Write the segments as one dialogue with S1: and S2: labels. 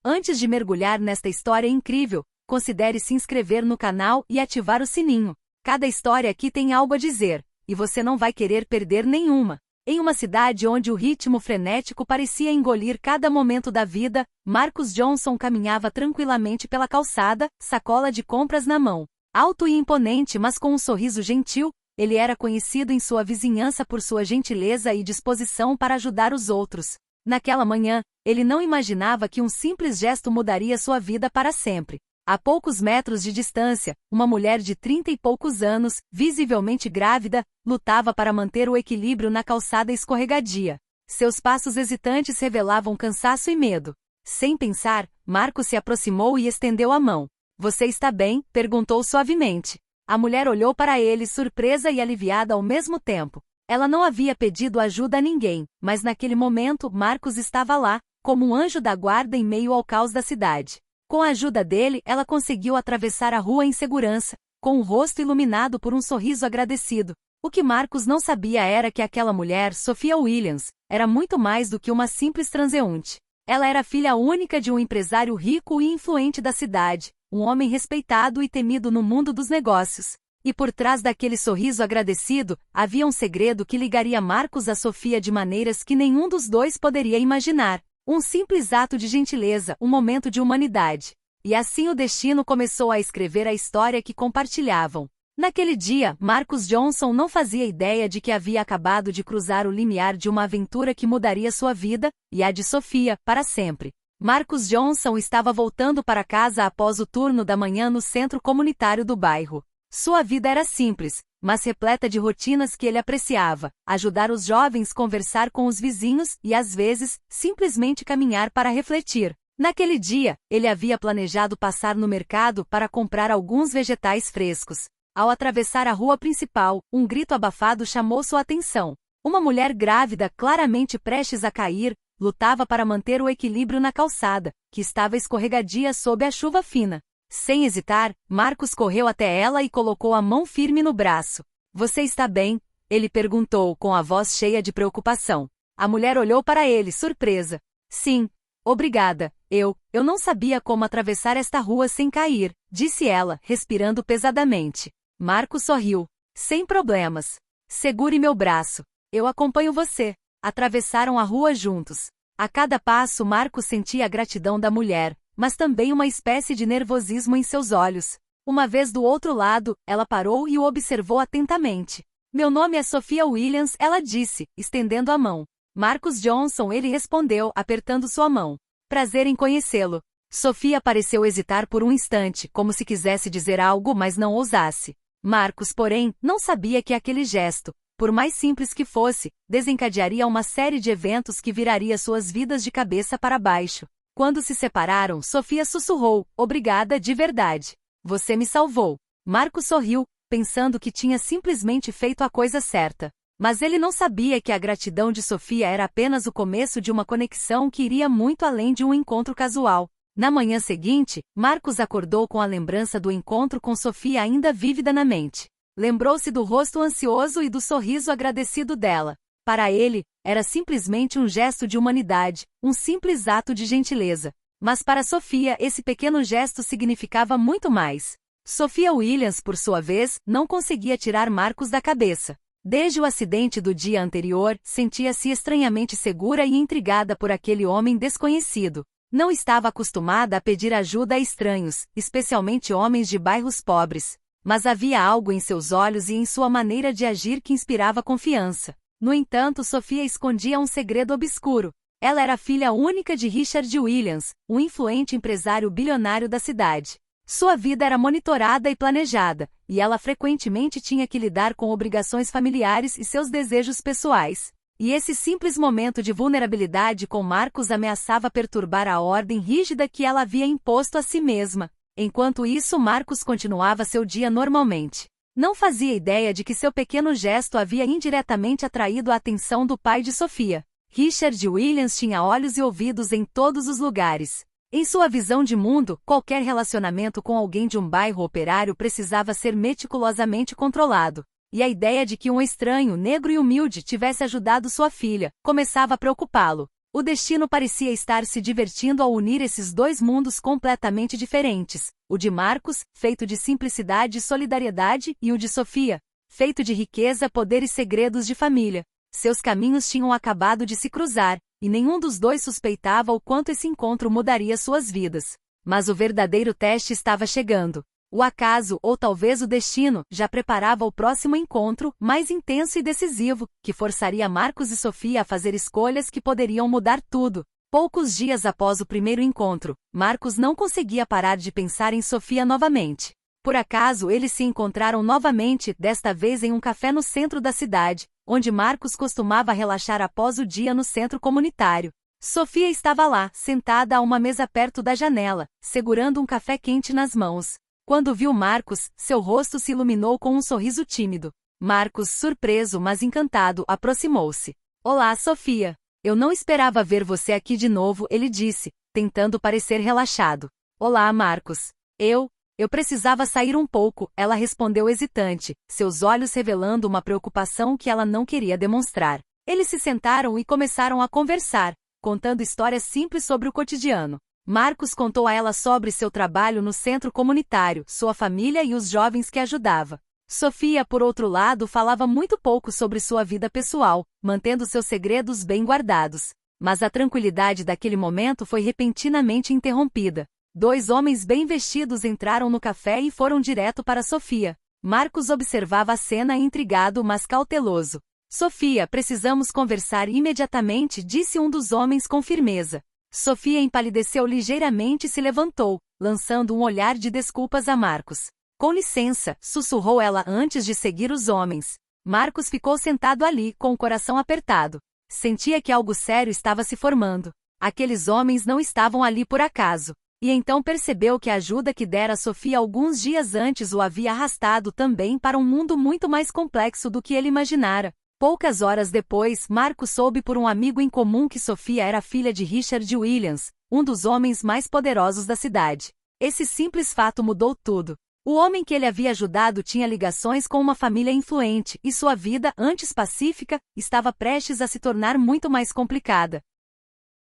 S1: Antes de mergulhar nesta história incrível, considere se inscrever no canal e ativar o sininho. Cada história aqui tem algo a dizer, e você não vai querer perder nenhuma. Em uma cidade onde o ritmo frenético parecia engolir cada momento da vida, Marcus Johnson caminhava tranquilamente pela calçada, sacola de compras na mão. Alto e imponente, mas com um sorriso gentil, ele era conhecido em sua vizinhança por sua gentileza e disposição para ajudar os outros. Naquela manhã, ele não imaginava que um simples gesto mudaria sua vida para sempre. A poucos metros de distância, uma mulher de 30 e poucos anos, visivelmente grávida, lutava para manter o equilíbrio na calçada escorregadia. Seus passos hesitantes revelavam cansaço e medo. Sem pensar, Marcos se aproximou e estendeu a mão. "Você está bem?", perguntou suavemente. A mulher olhou para ele surpresa e aliviada ao mesmo tempo. Ela não havia pedido ajuda a ninguém, mas naquele momento Marcos estava lá, como um anjo da guarda em meio ao caos da cidade. Com a ajuda dele, ela conseguiu atravessar a rua em segurança, com o rosto iluminado por um sorriso agradecido. O que Marcos não sabia era que aquela mulher, Sophia Williams, era muito mais do que uma simples transeunte. Ela era filha única de um empresário rico e influente da cidade, um homem respeitado e temido no mundo dos negócios. E por trás daquele sorriso agradecido, havia um segredo que ligaria Marcos a Sophia de maneiras que nenhum dos dois poderia imaginar. Um simples ato de gentileza, um momento de humanidade. E assim o destino começou a escrever a história que compartilhavam. Naquele dia, Marcus Johnson não fazia ideia de que havia acabado de cruzar o limiar de uma aventura que mudaria sua vida, e a de Sophia, para sempre. Marcus Johnson estava voltando para casa após o turno da manhã no centro comunitário do bairro. Sua vida era simples, mas repleta de rotinas que ele apreciava: ajudar os jovens, conversar com os vizinhos e, às vezes, simplesmente caminhar para refletir. Naquele dia, ele havia planejado passar no mercado para comprar alguns vegetais frescos. Ao atravessar a rua principal, um grito abafado chamou sua atenção. Uma mulher grávida, claramente prestes a cair, lutava para manter o equilíbrio na calçada, que estava escorregadia sob a chuva fina. Sem hesitar, Marcos correu até ela e colocou a mão firme no braço. "Você está bem?", ele perguntou com a voz cheia de preocupação. A mulher olhou para ele, surpresa. "Sim, obrigada. Eu não sabia como atravessar esta rua sem cair", disse ela, respirando pesadamente. Marcos sorriu. "Sem problemas. Segure meu braço. Eu acompanho você." Atravessaram a rua juntos. A cada passo Marcos sentia a gratidão da mulher, mas também uma espécie de nervosismo em seus olhos. Uma vez do outro lado, ela parou e o observou atentamente. "Meu nome é Sophia Williams", ela disse, estendendo a mão. "Marcus Johnson", ele respondeu, apertando sua mão. "Prazer em conhecê-lo." Sophia pareceu hesitar por um instante, como se quisesse dizer algo, mas não ousasse. Marcos, porém, não sabia que aquele gesto, por mais simples que fosse, desencadearia uma série de eventos que viraria suas vidas de cabeça para baixo. Quando se separaram, Sophia sussurrou: "Obrigada de verdade. Você me salvou." Marcos sorriu, pensando que tinha simplesmente feito a coisa certa. Mas ele não sabia que a gratidão de Sophia era apenas o começo de uma conexão que iria muito além de um encontro casual. Na manhã seguinte, Marcos acordou com a lembrança do encontro com Sophia ainda vívida na mente. Lembrou-se do rosto ansioso e do sorriso agradecido dela. Para ele, era simplesmente um gesto de humanidade, um simples ato de gentileza. Mas para Sophia esse pequeno gesto significava muito mais. Sophia Williams, por sua vez, não conseguia tirar Marcos da cabeça. Desde o acidente do dia anterior, sentia-se estranhamente segura e intrigada por aquele homem desconhecido. Não estava acostumada a pedir ajuda a estranhos, especialmente homens de bairros pobres. Mas havia algo em seus olhos e em sua maneira de agir que inspirava confiança. No entanto, Sophia escondia um segredo obscuro. Ela era filha única de Richard Williams, um influente empresário bilionário da cidade. Sua vida era monitorada e planejada, e ela frequentemente tinha que lidar com obrigações familiares e seus desejos pessoais. E esse simples momento de vulnerabilidade com Marcos ameaçava perturbar a ordem rígida que ela havia imposto a si mesma. Enquanto isso, Marcos continuava seu dia normalmente. Não fazia ideia de que seu pequeno gesto havia indiretamente atraído a atenção do pai de Sophia. Richard Williams tinha olhos e ouvidos em todos os lugares. Em sua visão de mundo, qualquer relacionamento com alguém de um bairro operário precisava ser meticulosamente controlado. E a ideia de que um estranho, negro e humilde tivesse ajudado sua filha, começava a preocupá-lo. O destino parecia estar se divertindo ao unir esses dois mundos completamente diferentes, o de Marcos, feito de simplicidade e solidariedade, e o de Sofia, feito de riqueza, poder e segredos de família. Seus caminhos tinham acabado de se cruzar, e nenhum dos dois suspeitava o quanto esse encontro mudaria suas vidas. Mas o verdadeiro teste estava chegando. O acaso, ou talvez o destino, já preparava o próximo encontro, mais intenso e decisivo, que forçaria Marcos e Sofia a fazer escolhas que poderiam mudar tudo. Poucos dias após o primeiro encontro, Marcos não conseguia parar de pensar em Sofia novamente. Por acaso eles se encontraram novamente, desta vez em um café no centro da cidade, onde Marcos costumava relaxar após o dia no centro comunitário. Sofia estava lá, sentada a uma mesa perto da janela, segurando um café quente nas mãos. Quando viu Marcos, seu rosto se iluminou com um sorriso tímido. Marcos, surpreso mas encantado, aproximou-se. Olá, Sofia. Eu não esperava ver você aqui de novo, ele disse, tentando parecer relaxado. Olá, Marcos. Eu precisava sair um pouco, ela respondeu hesitante, seus olhos revelando uma preocupação que ela não queria demonstrar. Eles se sentaram e começaram a conversar, contando histórias simples sobre o cotidiano. Marcos contou a ela sobre seu trabalho no centro comunitário, sua família e os jovens que ajudava. Sofia, por outro lado, falava muito pouco sobre sua vida pessoal, mantendo seus segredos bem guardados. Mas a tranquilidade daquele momento foi repentinamente interrompida. Dois homens bem vestidos entraram no café e foram direto para Sofia. Marcos observava a cena intrigado mas cauteloso. Sofia, precisamos conversar imediatamente, disse um dos homens com firmeza. Sofia empalideceu ligeiramente e se levantou, lançando um olhar de desculpas a Marcos. Com licença, sussurrou ela antes de seguir os homens. Marcos ficou sentado ali, com o coração apertado. Sentia que algo sério estava se formando. Aqueles homens não estavam ali por acaso. E então percebeu que a ajuda que dera a Sofia alguns dias antes o havia arrastado também para um mundo muito mais complexo do que ele imaginara. Poucas horas depois, Marcos soube por um amigo em comum que Sofia era filha de Richard Williams, um dos homens mais poderosos da cidade. Esse simples fato mudou tudo. O homem que ele havia ajudado tinha ligações com uma família influente, e sua vida, antes pacífica, estava prestes a se tornar muito mais complicada.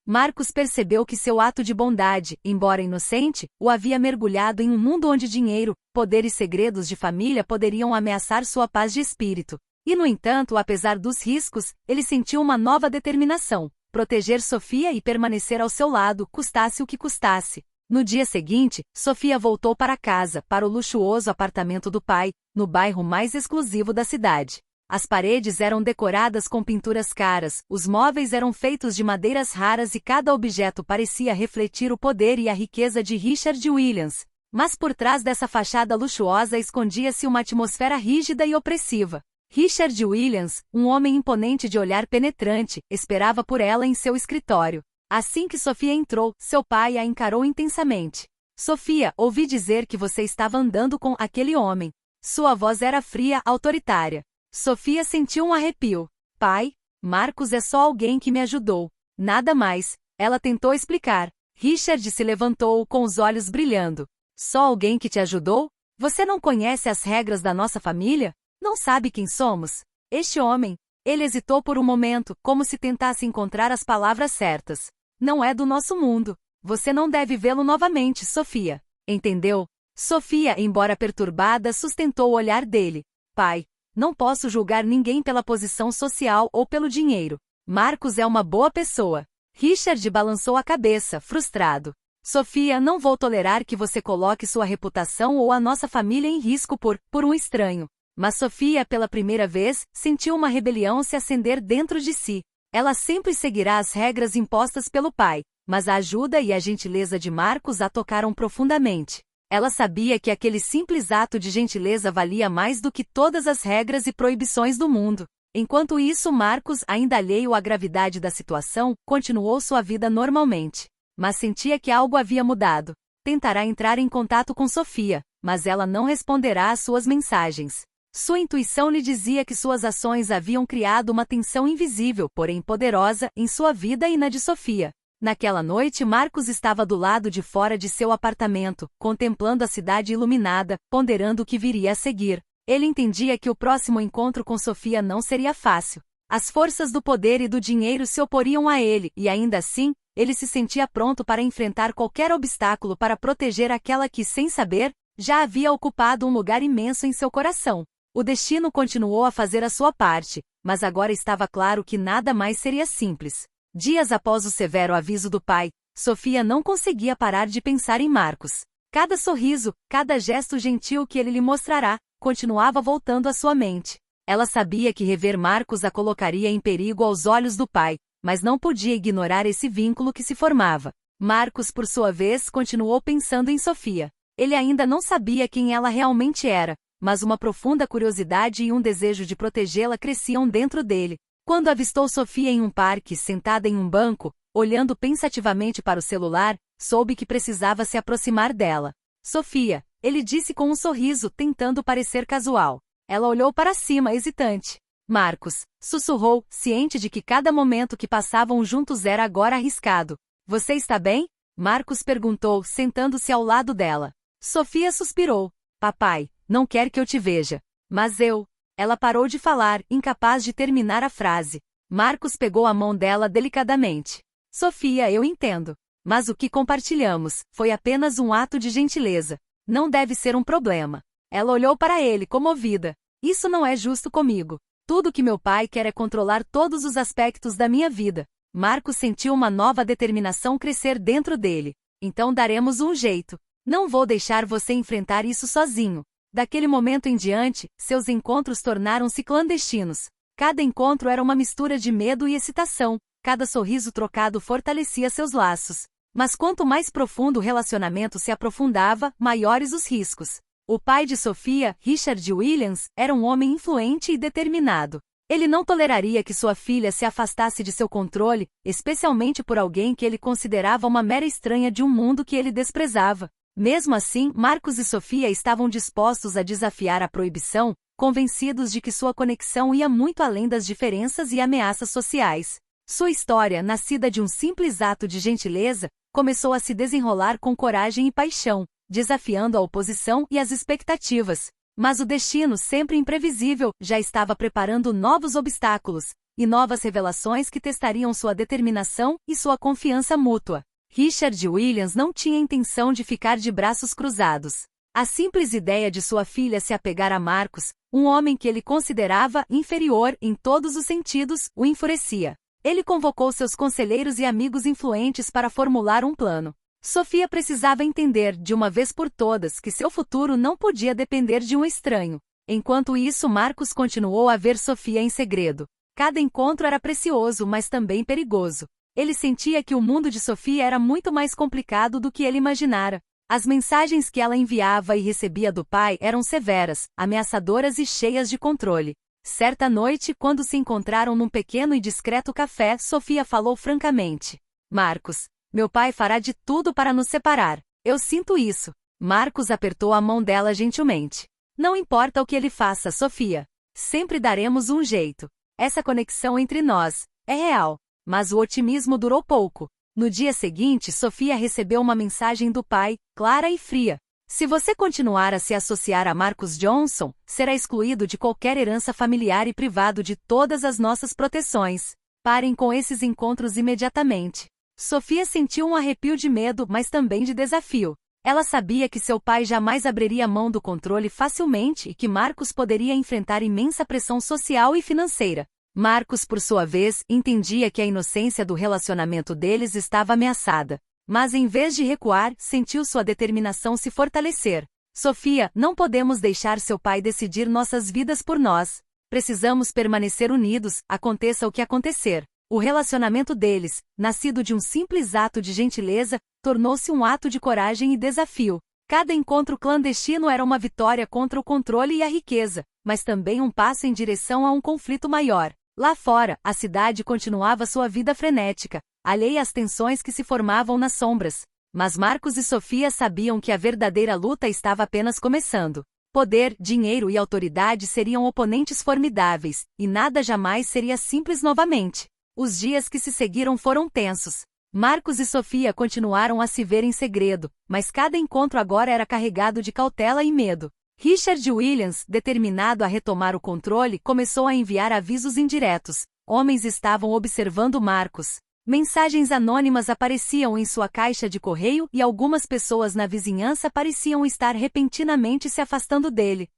S1: Marcos percebeu que seu ato de bondade, embora inocente, o havia mergulhado em um mundo onde dinheiro, poder e segredos de família poderiam ameaçar sua paz de espírito. E, no entanto, apesar dos riscos, ele sentiu uma nova determinação: proteger Sofia e permanecer ao seu lado, custasse o que custasse. No dia seguinte, Sofia voltou para casa, para o luxuoso apartamento do pai, no bairro mais exclusivo da cidade. As paredes eram decoradas com pinturas caras, os móveis eram feitos de madeiras raras e cada objeto parecia refletir o poder e a riqueza de Richard Williams. Mas por trás dessa fachada luxuosa escondia-se uma atmosfera rígida e opressiva. Richard Williams, um homem imponente de olhar penetrante, esperava por ela em seu escritório. Assim que Sofia entrou, seu pai a encarou intensamente. Sofia, ouvi dizer que você estava andando com aquele homem. Sua voz era fria, autoritária. Sofia sentiu um arrepio. Pai, Marcos é só alguém que me ajudou. Nada mais, ela tentou explicar. Richard se levantou com os olhos brilhando. Só alguém que te ajudou? Você não conhece as regras da nossa família? Não sabe quem somos? Este homem. Ele hesitou por um momento, como se tentasse encontrar as palavras certas. Não é do nosso mundo. Você não deve vê-lo novamente, Sofia. Entendeu? Sofia, embora perturbada, sustentou o olhar dele. Pai, não posso julgar ninguém pela posição social ou pelo dinheiro. Marcos é uma boa pessoa. Richard balançou a cabeça, frustrado. Sofia, não vou tolerar que você coloque sua reputação ou a nossa família em risco por um estranho. Mas Sofia, pela primeira vez, sentiu uma rebelião se acender dentro de si. Ela sempre seguirá as regras impostas pelo pai, mas a ajuda e a gentileza de Marcos a tocaram profundamente. Ela sabia que aquele simples ato de gentileza valia mais do que todas as regras e proibições do mundo. Enquanto isso, Marcos, ainda alheio à gravidade da situação, continuou sua vida normalmente. Mas sentia que algo havia mudado. Tentará entrar em contato com Sofia, mas ela não responderá às suas mensagens. Sua intuição lhe dizia que suas ações haviam criado uma tensão invisível, porém poderosa, em sua vida e na de Sofia. Naquela noite, Marcos estava do lado de fora de seu apartamento, contemplando a cidade iluminada, ponderando o que viria a seguir. Ele entendia que o próximo encontro com Sofia não seria fácil. As forças do poder e do dinheiro se oporiam a ele, e ainda assim, ele se sentia pronto para enfrentar qualquer obstáculo para proteger aquela que, sem saber, já havia ocupado um lugar imenso em seu coração. O destino continuou a fazer a sua parte, mas agora estava claro que nada mais seria simples. Dias após o severo aviso do pai, Sofia não conseguia parar de pensar em Marcos. Cada sorriso, cada gesto gentil que ele lhe mostrará, continuava voltando à sua mente. Ela sabia que rever Marcos a colocaria em perigo aos olhos do pai, mas não podia ignorar esse vínculo que se formava. Marcos, por sua vez, continuou pensando em Sofia. Ele ainda não sabia quem ela realmente era, mas uma profunda curiosidade e um desejo de protegê-la cresciam dentro dele. Quando avistou Sofia em um parque, sentada em um banco, olhando pensativamente para o celular, soube que precisava se aproximar dela. Sofia, ele disse com um sorriso, tentando parecer casual. Ela olhou para cima, hesitante. Marcos, sussurrou, ciente de que cada momento que passavam juntos era agora arriscado. Você está bem? Marcos perguntou, sentando-se ao lado dela. Sofia suspirou. Papai, não quer que eu te veja. Mas eu... Ela parou de falar, incapaz de terminar a frase. Marcos pegou a mão dela delicadamente. Sofia, eu entendo. Mas o que compartilhamos foi apenas um ato de gentileza. Não deve ser um problema. Ela olhou para ele, comovida. Isso não é justo comigo. Tudo que meu pai quer é controlar todos os aspectos da minha vida. Marcos sentiu uma nova determinação crescer dentro dele. Então daremos um jeito. Não vou deixar você enfrentar isso sozinho. Daquele momento em diante, seus encontros tornaram-se clandestinos. Cada encontro era uma mistura de medo e excitação, cada sorriso trocado fortalecia seus laços. Mas quanto mais profundo o relacionamento se aprofundava, maiores os riscos. O pai de Sofia, Richard Williams, era um homem influente e determinado. Ele não toleraria que sua filha se afastasse de seu controle, especialmente por alguém que ele considerava uma mera estranha de um mundo que ele desprezava. Mesmo assim, Marcos e Sofia estavam dispostos a desafiar a proibição, convencidos de que sua conexão ia muito além das diferenças e ameaças sociais. Sua história, nascida de um simples ato de gentileza, começou a se desenrolar com coragem e paixão, desafiando a oposição e as expectativas. Mas o destino, sempre imprevisível, já estava preparando novos obstáculos e novas revelações que testariam sua determinação e sua confiança mútua. Richard Williams não tinha intenção de ficar de braços cruzados. A simples ideia de sua filha se apegar a Marcos, um homem que ele considerava inferior em todos os sentidos, o enfurecia. Ele convocou seus conselheiros e amigos influentes para formular um plano. Sofia precisava entender, de uma vez por todas, que seu futuro não podia depender de um estranho. Enquanto isso, Marcos continuou a ver Sofia em segredo. Cada encontro era precioso, mas também perigoso. Ele sentia que o mundo de Sofia era muito mais complicado do que ele imaginara. As mensagens que ela enviava e recebia do pai eram severas, ameaçadoras e cheias de controle. Certa noite, quando se encontraram num pequeno e discreto café, Sofia falou francamente. Marcos, meu pai fará de tudo para nos separar. Eu sinto isso. Marcos apertou a mão dela gentilmente. Não importa o que ele faça, Sofia. Sempre daremos um jeito. Essa conexão entre nós é real. Mas o otimismo durou pouco. No dia seguinte, Sofia recebeu uma mensagem do pai, clara e fria. Se você continuar a se associar a Marcos Johnson, será excluído de qualquer herança familiar e privado de todas as nossas proteções. Parem com esses encontros imediatamente. Sofia sentiu um arrepio de medo, mas também de desafio. Ela sabia que seu pai jamais abriria mão do controle facilmente e que Marcos poderia enfrentar imensa pressão social e financeira. Marcos, por sua vez, entendia que a inocência do relacionamento deles estava ameaçada. Mas em vez de recuar, sentiu sua determinação se fortalecer. Sofia, não podemos deixar seu pai decidir nossas vidas por nós. Precisamos permanecer unidos, aconteça o que acontecer. O relacionamento deles, nascido de um simples ato de gentileza, tornou-se um ato de coragem e desafio. Cada encontro clandestino era uma vitória contra o controle e a riqueza, mas também um passo em direção a um conflito maior. Lá fora, a cidade continuava sua vida frenética, alheia às tensões que se formavam nas sombras. Mas Marcos e Sofia sabiam que a verdadeira luta estava apenas começando. Poder, dinheiro e autoridade seriam oponentes formidáveis, e nada jamais seria simples novamente. Os dias que se seguiram foram tensos. Marcos e Sofia continuaram a se ver em segredo, mas cada encontro agora era carregado de cautela e medo. Richard Williams, determinado a retomar o controle, começou a enviar avisos indiretos. Homens estavam observando Marcos. Mensagens anônimas apareciam em sua caixa de correio e algumas pessoas na vizinhança pareciam estar repentinamente se afastando dele.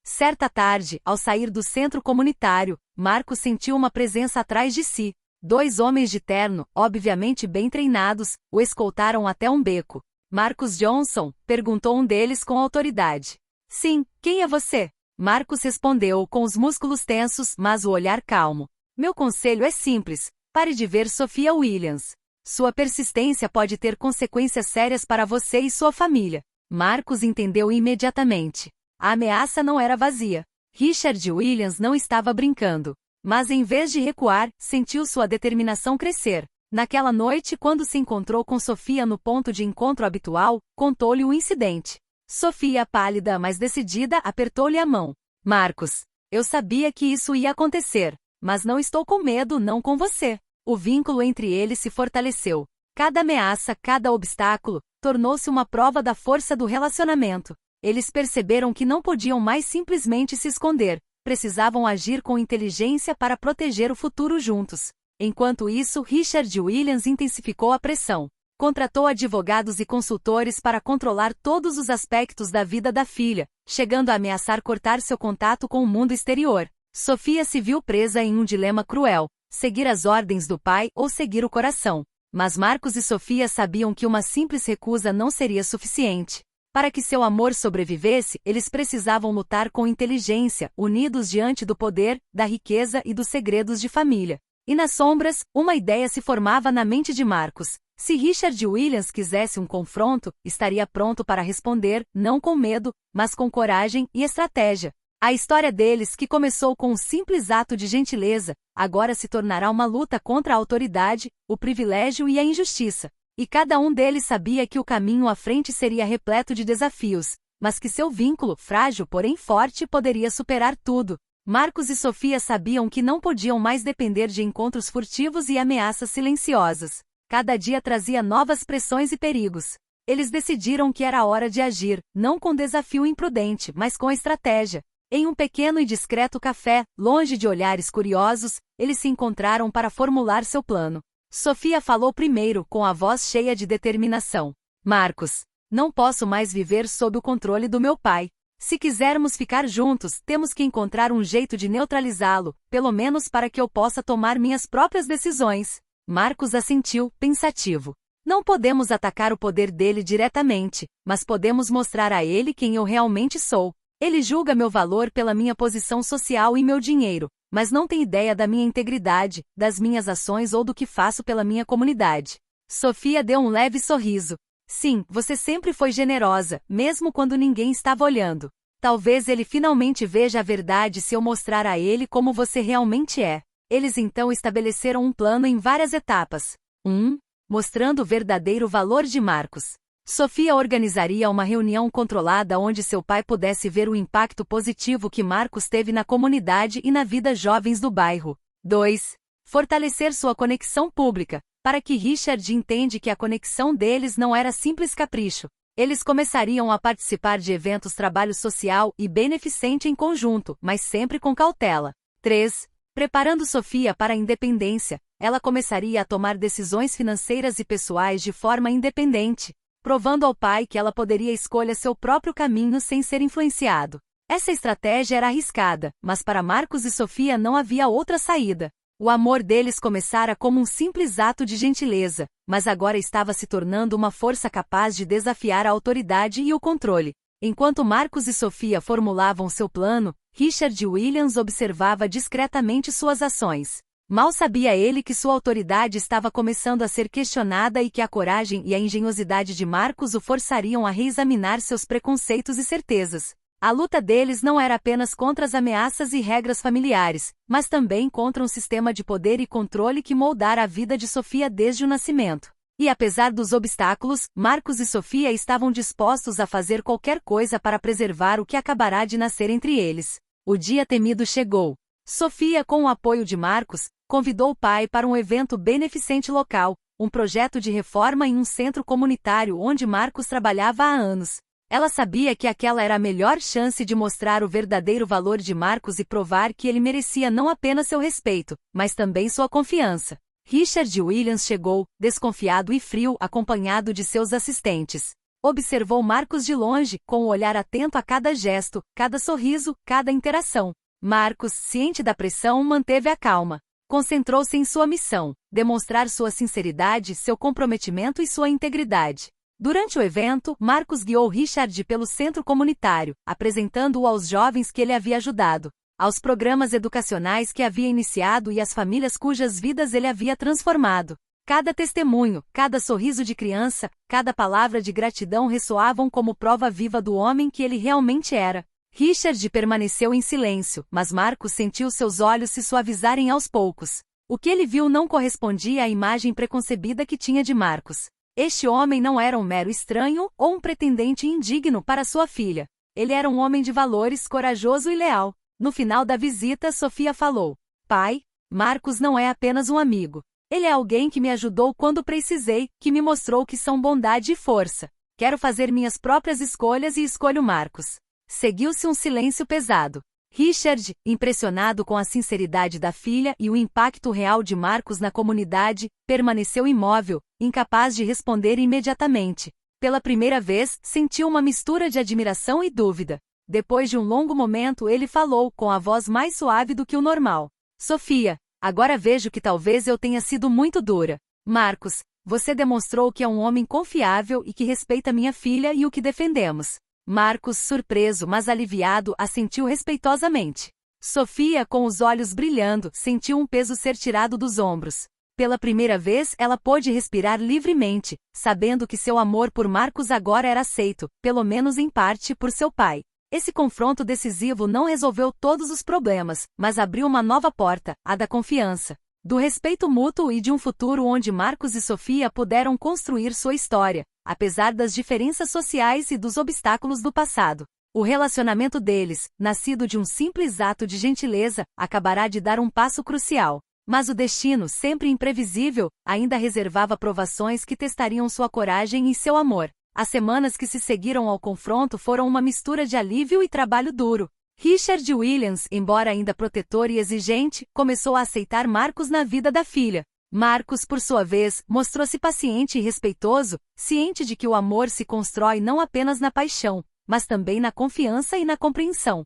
S1: Certa tarde, ao sair do centro comunitário, Marcos sentiu uma presença atrás de si. 2 homens de terno, obviamente bem treinados, o escoltaram até um beco. Marcus Johnson? Perguntou um deles com autoridade. Sim, quem é você? Marcos respondeu com os músculos tensos, mas o olhar calmo. Meu conselho é simples. Pare de ver Sophia Williams. Sua persistência pode ter consequências sérias para você e sua família. Marcos entendeu imediatamente. A ameaça não era vazia. Richard Williams não estava brincando. Mas em vez de recuar, sentiu sua determinação crescer. Naquela noite, quando se encontrou com Sophia no ponto de encontro habitual, contou-lhe o incidente. Sophia, pálida mas decidida, apertou-lhe a mão. Marcos, eu sabia que isso ia acontecer, mas não estou com medo, não com você. O vínculo entre eles se fortaleceu. Cada ameaça, cada obstáculo, tornou-se uma prova da força do relacionamento. Eles perceberam que não podiam mais simplesmente se esconder, precisavam agir com inteligência para proteger o futuro juntos. Enquanto isso, Richard Williams intensificou a pressão. Contratou advogados e consultores para controlar todos os aspectos da vida da filha, chegando a ameaçar cortar seu contato com o mundo exterior. Sophia se viu presa em um dilema cruel: seguir as ordens do pai ou seguir o coração. Mas Marcos e Sophia sabiam que uma simples recusa não seria suficiente. Para que seu amor sobrevivesse, eles precisavam lutar com inteligência, unidos diante do poder, da riqueza e dos segredos de família. E nas sombras, uma ideia se formava na mente de Marcos. Se Richard Williams quisesse um confronto, estaria pronto para responder, não com medo, mas com coragem e estratégia. A história deles, que começou com um simples ato de gentileza, agora se tornará uma luta contra a autoridade, o privilégio e a injustiça. E cada um deles sabia que o caminho à frente seria repleto de desafios, mas que seu vínculo, frágil porém forte, poderia superar tudo. Marcos e Sophia sabiam que não podiam mais depender de encontros furtivos e ameaças silenciosas. Cada dia trazia novas pressões e perigos. Eles decidiram que era hora de agir, não com desafio imprudente, mas com estratégia. Em um pequeno e discreto café, longe de olhares curiosos, eles se encontraram para formular seu plano. Sophia falou primeiro, com a voz cheia de determinação. Marcos, não posso mais viver sob o controle do meu pai. Se quisermos ficar juntos, temos que encontrar um jeito de neutralizá-lo, pelo menos para que eu possa tomar minhas próprias decisões. Marcos assentiu, pensativo. Não podemos atacar o poder dele diretamente, mas podemos mostrar a ele quem eu realmente sou. Ele julga meu valor pela minha posição social e meu dinheiro, mas não tem ideia da minha integridade, das minhas ações ou do que faço pela minha comunidade. Sophia deu um leve sorriso. Sim, você sempre foi generosa, mesmo quando ninguém estava olhando. Talvez ele finalmente veja a verdade se eu mostrar a ele como você realmente é. Eles então estabeleceram um plano em várias etapas. 1. Mostrando o verdadeiro valor de Marcos. Sophia organizaria uma reunião controlada onde seu pai pudesse ver o impacto positivo que Marcos teve na comunidade e na vida jovens do bairro. 2. Fortalecer sua conexão pública, para que Richard entenda que a conexão deles não era simples capricho. Eles começariam a participar de eventos trabalho social e beneficente em conjunto, mas sempre com cautela. 3. Preparando Sophia para a independência, ela começaria a tomar decisões financeiras e pessoais de forma independente, provando ao pai que ela poderia escolher seu próprio caminho sem ser influenciado. Essa estratégia era arriscada, mas para Marcos e Sophia não havia outra saída. O amor deles começara como um simples ato de gentileza, mas agora estava se tornando uma força capaz de desafiar a autoridade e o controle. Enquanto Marcos e Sophia formulavam seu plano, Richard Williams observava discretamente suas ações. Mal sabia ele que sua autoridade estava começando a ser questionada e que a coragem e a engenhosidade de Marcos o forçariam a reexaminar seus preconceitos e certezas. A luta deles não era apenas contra as ameaças e regras familiares, mas também contra um sistema de poder e controle que moldara a vida de Sophia desde o nascimento. E apesar dos obstáculos, Marcos e Sophia estavam dispostos a fazer qualquer coisa para preservar o que acabará de nascer entre eles. O dia temido chegou. Sophia, com o apoio de Marcos, convidou o pai para um evento beneficente local, um projeto de reforma em um centro comunitário onde Marcos trabalhava há anos. Ela sabia que aquela era a melhor chance de mostrar o verdadeiro valor de Marcus e provar que ele merecia não apenas seu respeito, mas também sua confiança. Richard Williams chegou, desconfiado e frio, acompanhado de seus assistentes. Observou Marcus de longe, com o olhar atento a cada gesto, cada sorriso, cada interação. Marcus, ciente da pressão, manteve a calma. Concentrou-se em sua missão, demonstrar sua sinceridade, seu comprometimento e sua integridade. Durante o evento, Marcus guiou Richard pelo centro comunitário, apresentando-o aos jovens que ele havia ajudado, aos programas educacionais que havia iniciado e às famílias cujas vidas ele havia transformado. Cada testemunho, cada sorriso de criança, cada palavra de gratidão ressoavam como prova viva do homem que ele realmente era. Richard permaneceu em silêncio, mas Marcus sentiu seus olhos se suavizarem aos poucos. O que ele viu não correspondia à imagem preconcebida que tinha de Marcus. Este homem não era um mero estranho ou um pretendente indigno para sua filha. Ele era um homem de valores, corajoso e leal. No final da visita, Sofia falou: "Pai, Marcus não é apenas um amigo. Ele é alguém que me ajudou quando precisei, que me mostrou que são bondade e força. Quero fazer minhas próprias escolhas e escolho Marcus." Seguiu-se um silêncio pesado. Richard, impressionado com a sinceridade da filha e o impacto real de Marcus na comunidade, permaneceu imóvel, incapaz de responder imediatamente. Pela primeira vez, sentiu uma mistura de admiração e dúvida. Depois de um longo momento, ele falou, com a voz mais suave do que o normal: "Sofia, agora vejo que talvez eu tenha sido muito dura. Marcus, você demonstrou que é um homem confiável e que respeita minha filha e o que defendemos." Marcus, surpreso mas aliviado, assentiu respeitosamente. Sofia, com os olhos brilhando, sentiu um peso ser tirado dos ombros. Pela primeira vez, ela pôde respirar livremente, sabendo que seu amor por Marcus agora era aceito, pelo menos em parte, por seu pai. Esse confronto decisivo não resolveu todos os problemas, mas abriu uma nova porta, a da confiança, do respeito mútuo e de um futuro onde Marcus e Sofia puderam construir sua história, apesar das diferenças sociais e dos obstáculos do passado. O relacionamento deles, nascido de um simples ato de gentileza, acabará de dar um passo crucial. Mas o destino, sempre imprevisível, ainda reservava provações que testariam sua coragem e seu amor. As semanas que se seguiram ao confronto foram uma mistura de alívio e trabalho duro. Richard Williams, embora ainda protetor e exigente, começou a aceitar Marcus na vida da filha. Marcus, por sua vez, mostrou-se paciente e respeitoso, ciente de que o amor se constrói não apenas na paixão, mas também na confiança e na compreensão.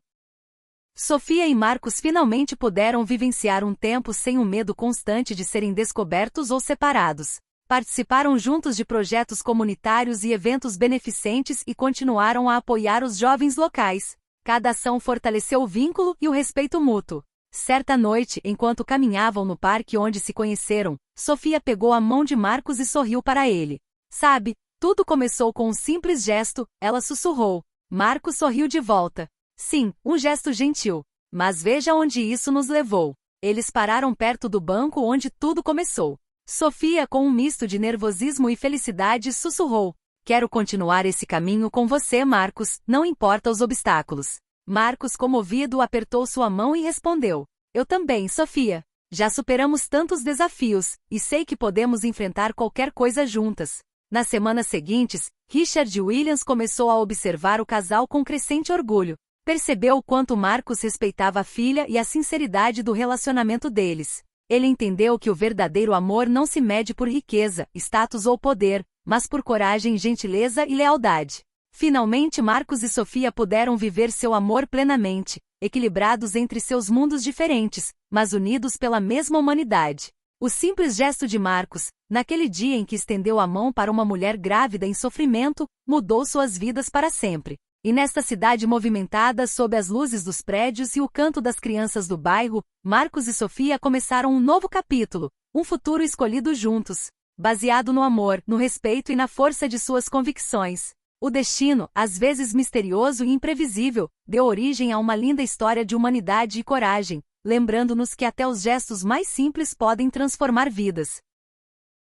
S1: Sofia e Marcus finalmente puderam vivenciar um tempo sem o medo constante de serem descobertos ou separados. Participaram juntos de projetos comunitários e eventos beneficentes e continuaram a apoiar os jovens locais. Cada ação fortaleceu o vínculo e o respeito mútuo. Certa noite, enquanto caminhavam no parque onde se conheceram, Sofia pegou a mão de Marcus e sorriu para ele. "Sabe, tudo começou com um simples gesto", ela sussurrou. Marcus sorriu de volta. "Sim, um gesto gentil. Mas veja onde isso nos levou." Eles pararam perto do banco onde tudo começou. Sofia, com um misto de nervosismo e felicidade, sussurrou: "Quero continuar esse caminho com você, Marcus, não importa os obstáculos." Marcus, comovido, apertou sua mão e respondeu: "Eu também, Sofia. Já superamos tantos desafios, e sei que podemos enfrentar qualquer coisa juntas." Nas semanas seguintes, Richard Williams começou a observar o casal com crescente orgulho. Percebeu o quanto Marcus respeitava a filha e a sinceridade do relacionamento deles. Ele entendeu que o verdadeiro amor não se mede por riqueza, status ou poder, mas por coragem, gentileza e lealdade. Finalmente Marcus e Sofia puderam viver seu amor plenamente, equilibrados entre seus mundos diferentes, mas unidos pela mesma humanidade. O simples gesto de Marcus, naquele dia em que estendeu a mão para uma mulher grávida em sofrimento, mudou suas vidas para sempre. E nesta cidade movimentada sob as luzes dos prédios e o canto das crianças do bairro, Marcus e Sofia começaram um novo capítulo, um futuro escolhido juntos, baseado no amor, no respeito e na força de suas convicções. O destino, às vezes misterioso e imprevisível, deu origem a uma linda história de humanidade e coragem, lembrando-nos que até os gestos mais simples podem transformar vidas.